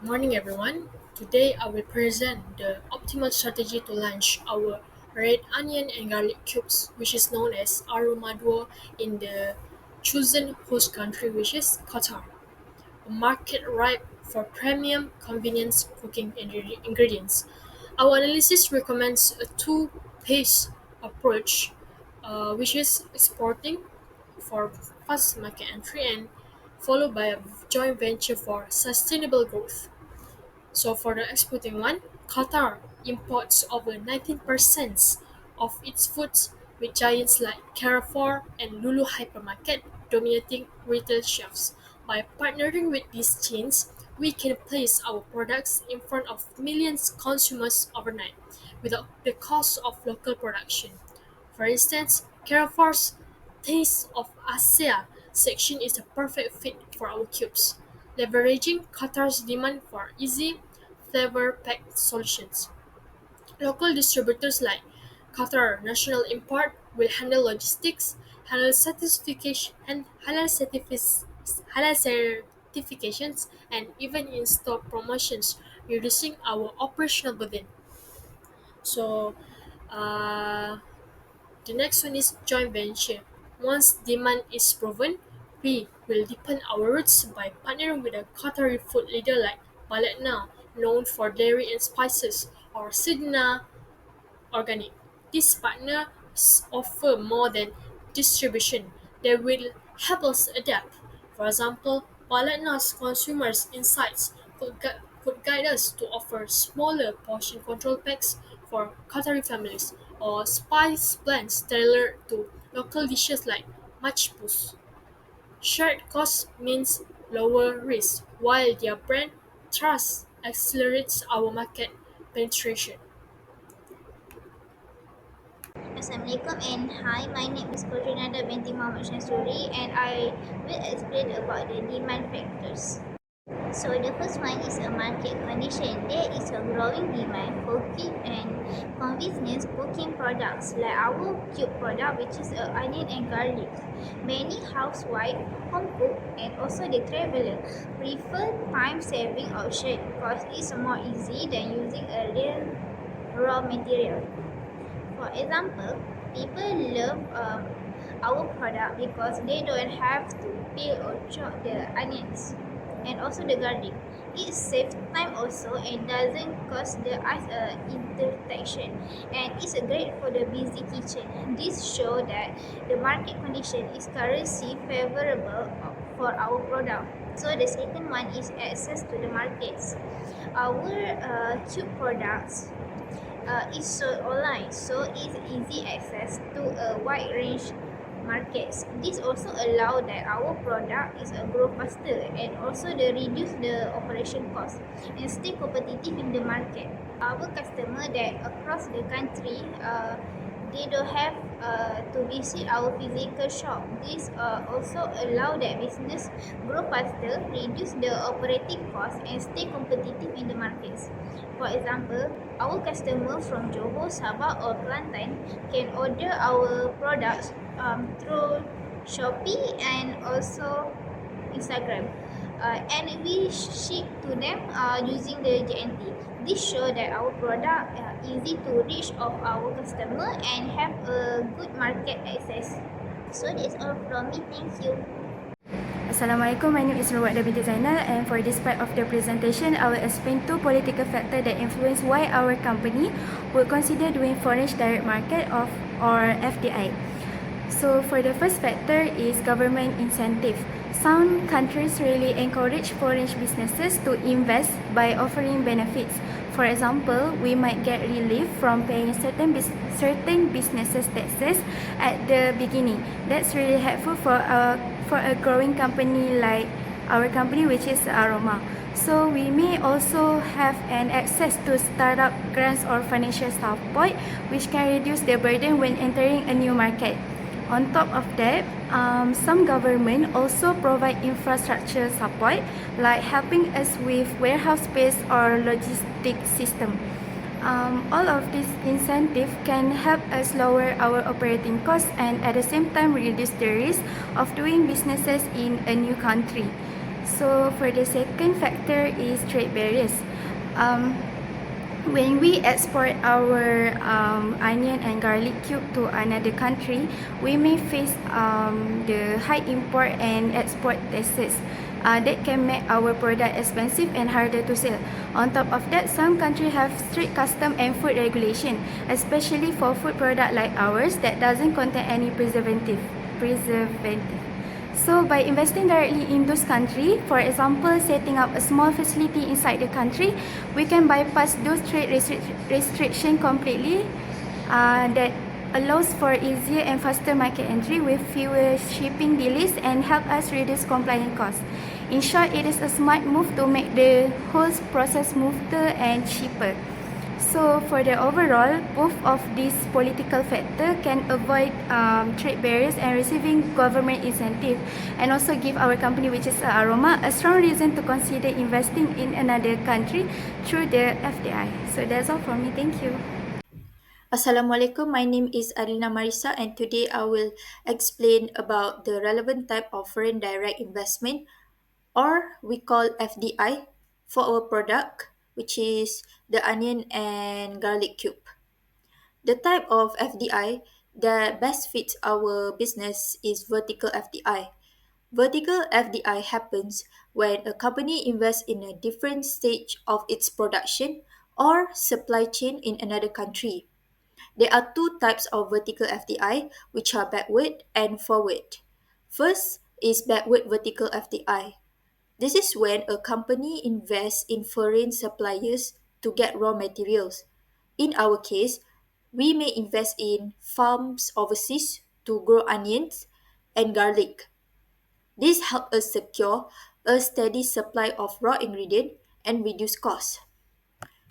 Morning, everyone. Today, I will present the optimal strategy to launch our red onion and garlic cubes, which is known as aroma duo in the chosen host country, which is Qatar, a market ripe for premium convenience cooking ingredients. Our analysis recommends a two-phase approach, which is exporting for fast market entry and followed by a joint venture for sustainable growth. So for the exporting one, Qatar imports over 19% of its foods, with giants like Carrefour and Lulu Hypermarket dominating retail shelves. By partnering with these chains, we can place our products in front of millions consumers overnight without the cost of local production. For instance, Carrefour's Taste of Asia section is a perfect fit for our cubes, leveraging Qatar's demand for easy, flavor-packed solutions. Local distributors like Qatar National Import will handle logistics, halal certification, and halal certifications, and even in-store promotions, reducing our operational burden. So, uh, the next one is joint venture. Once demand is proven, we will deepen our roots by partnering with a Qatari food leader like Balatna, known for dairy and spices, or Sidna Organic. These partners offer more than distribution. They will help us adapt. For example, Balatna's consumers insights could guide us to offer smaller portion control packs for Qatari families or spice blends tailored to local dishes like machpus. Shared cost means lower risk, while their brand trust accelerates our market penetration. Assalamualaikum and hi, my name is Kodrinada binti Muhammad Shansuri and I will explain about the demand factors. So the first one is a market condition. There is a growing demand for quick and convenience cooking products like our cube product, which is onion and garlic. Many housewives, home cook and also the traveler prefer time-saving option because it's more easy than using a real raw material. For example, people love our product because they don't have to peel or chop the onions and also the garlic. It saves time also and doesn't cost the us intersection, and it's great for the busy kitchen. This show that the market condition is currently favorable for our product. So the second one is access to the markets. Our cube products is sold online, so it's easy access to a wide range markets. This also allow that our product is grow faster and also the reduce the operation cost and stay competitive in the market. Our customer that across the country, they don't have to visit our physical shop. This also allow that business grow faster, reduce the operating cost and stay competitive in the markets. For example, our customer from Johor, Sabah or Kelantan can order our products through Shopee and also Instagram. And we ship to them using the JNT. This show that our product easy to reach of our customer and have a good market access. So that's all from me. Thank you. Assalamualaikum, my name is Rawada binti Zainal, and for this part of the presentation, I will explain two political factors that influence why our company would consider doing foreign direct market or FDI. So for the first factor is government incentive. Some countries really encourage foreign businesses to invest by offering benefits. For example, we might get relief from paying certain businesses taxes at the beginning. That's really helpful for a growing company like our company, which is Aroma. So we may also have an access to startup grants or financial support, which can reduce the burden when entering a new market. On top of that, some government also provide infrastructure support, like helping us with warehouse space or logistic system. All of these incentives can help us lower our operating costs and at the same time reduce the risk of doing businesses in a new country. So for the second factor is trade barriers. Um, when we export our onion and garlic cube to another country, we may face the high import and export taxes. That can make our product expensive and harder to sell. On top of that, some countries have strict custom and food regulation, especially for food product like ours that doesn't contain any preservative. So by investing directly in those countries, for example, setting up a small facility inside the country, we can bypass those trade restriction completely. That allows for easier and faster market entry with fewer shipping delays and help us reduce compliance costs. In short, it is a smart move to make the whole process smoother and cheaper. So for the overall, both of these political factors can avoid trade barriers and receiving government incentive, and also give our company, which is Aroma, a strong reason to consider investing in another country through the FDI. So that's all from me. Thank you. Assalamualaikum, my name is Arina Marisa and today I will explain about the relevant type of foreign direct investment or we call FDI for our product, which is the onion and garlic cube. The type of FDI that best fits our business is vertical FDI. Vertical FDI happens when a company invests in a different stage of its production or supply chain in another country. There are two types of vertical FDI, which are backward and forward. First is backward vertical FDI. This is when a company invests in foreign suppliers to get raw materials. In our case, we may invest in farms overseas to grow onions and garlic. This helps us secure a steady supply of raw ingredient and reduce costs.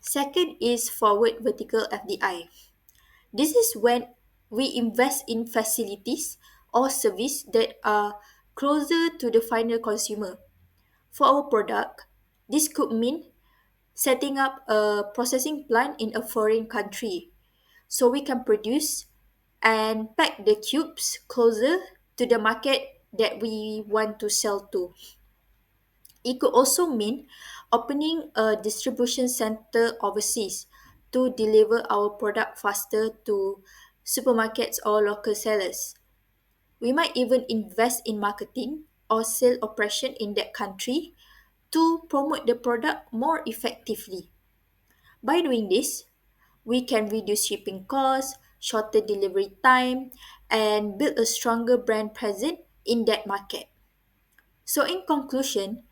Second is forward vertical FDI. This is when we invest in facilities or service that are closer to the final consumer. For our product, this could mean setting up a processing plant in a foreign country so we can produce and pack the cubes closer to the market that we want to sell to. It could also mean opening a distribution center overseas to deliver our product faster to supermarkets or local sellers. We might even invest in marketing or sale operation in that country to promote the product more effectively. By doing this, we can reduce shipping costs, shorten delivery time, and build a stronger brand presence in that market. So, in conclusion,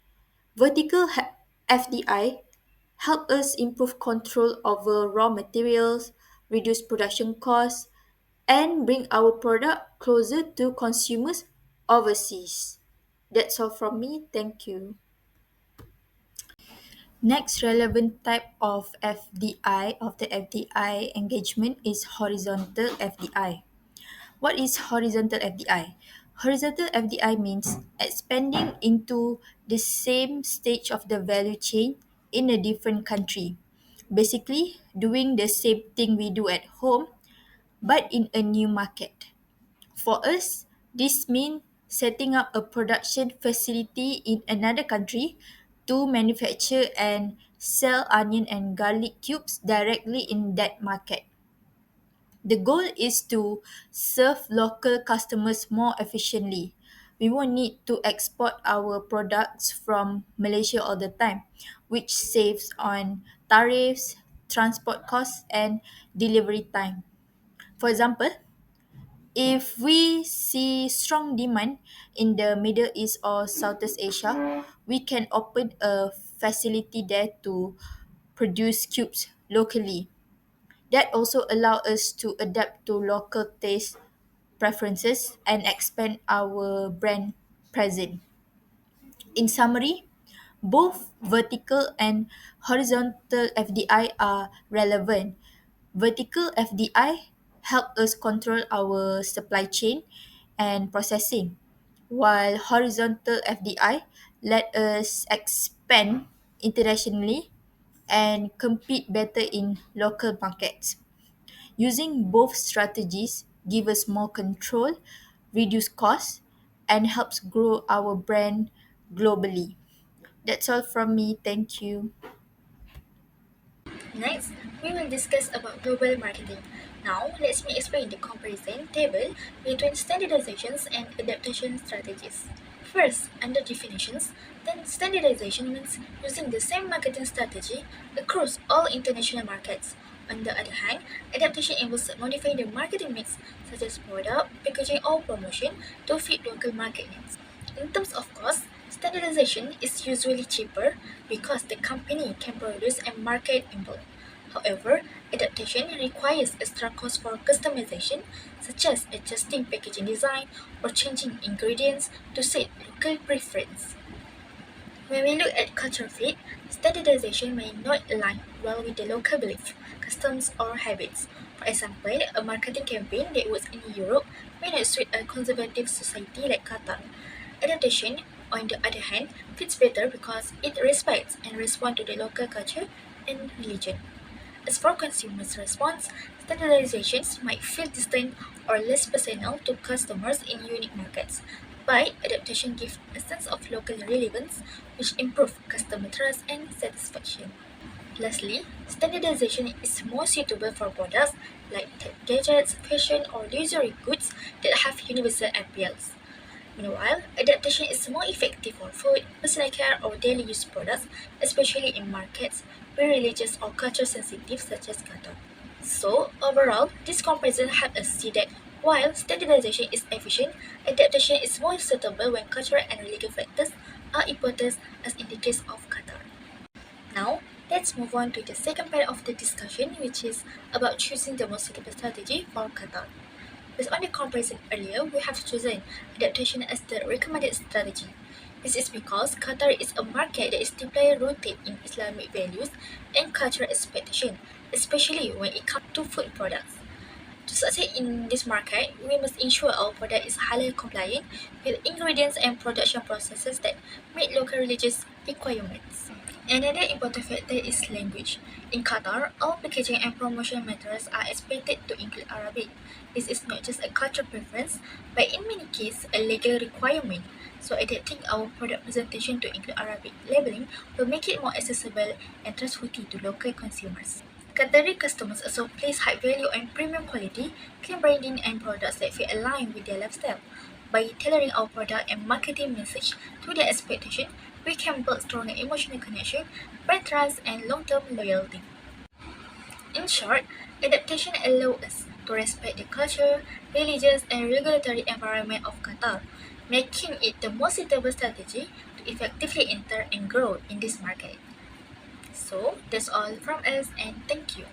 FDI help us improve control over raw materials, reduce production costs, and bring our product closer to consumers overseas. That's all from me. Thank you. Next relevant type of the FDI engagement is horizontal FDI. What is horizontal FDI? Horizontal FDI means expanding into the same stage of the value chain in a different country. Basically, doing the same thing we do at home but in a new market. For us, this means setting up a production facility in another country to manufacture and sell onion and garlic cubes directly in that market. The goal is to serve local customers more efficiently. We won't need to export our products from Malaysia all the time, which saves on tariffs, transport costs, and delivery time. For example, if we see strong demand in the Middle East or Southeast Asia, we can open a facility there to produce cubes locally. That also allow us to adapt to local taste preferences and expand our brand presence. In summary, both vertical and horizontal FDI are relevant. Vertical FDI help us control our supply chain and processing, while horizontal FDI let us expand internationally and compete better in local markets. Using both strategies give us more control, reduce costs, and helps grow our brand globally. That's all from me. Thank you. Next, we will discuss about global marketing. Now, let me explain the comparison table between standardizations and adaptation strategies. First, under definitions, then standardization means using the same marketing strategy across all international markets. On the other hand, adaptation involves modifying the marketing mix, such as product, packaging, or promotion, to fit local market needs. In terms of cost, standardization is usually cheaper because the company can produce and market in bulk. However, adaptation requires extra cost for customization, such as adjusting packaging design or changing ingredients to suit local preference. When we look at cultural fit, standardization may not align well with the local belief, customs, or habits. For example, a marketing campaign that works in Europe may not suit a conservative society like Qatar. Adaptation, on the other hand, fits better because it respects and responds to the local culture and religion. As for consumers' response, standardizations might feel distant or less personal to customers in unique markets, but adaptation gives a sense of local relevance, which improves customer trust and satisfaction. Lastly, standardization is more suitable for products like tech gadgets, fashion, or luxury goods that have universal appeals. Meanwhile, adaptation is more effective for food, personal care, or daily use products, especially in markets where religious or culture sensitive such as Qatar. So, overall, this comparison helps us see that while standardization is efficient, adaptation is more suitable when cultural and religious factors are important, as in the case of Qatar. Now, let's move on to the second part of the discussion, which is about choosing the most suitable strategy for Qatar. Based on the comparison earlier, we have chosen adaptation as the recommended strategy. This is because Qatar is a market that is deeply rooted in Islamic values and cultural expectation, especially when it comes to food products. To succeed in this market, we must ensure our product is halal compliant with ingredients and production processes that meet local religious requirements. Another important factor is language. In Qatar, all packaging and promotion materials are expected to include Arabic. This is not just a cultural preference, but in many cases a legal requirement. So adapting our product presentation to include Arabic labeling will make it more accessible and trustworthy to local consumers. Qatari customers also place high value on premium quality, clean branding, and products that feel aligned with their lifestyle. By tailoring our product and marketing message to their expectation, we can build stronger emotional connection, brand trust, and long-term loyalty. In short, adaptation allows us to respect the culture, religious, and regulatory environment of Qatar, making it the most suitable strategy to effectively enter and grow in this market. So, that's all from us, and thank you.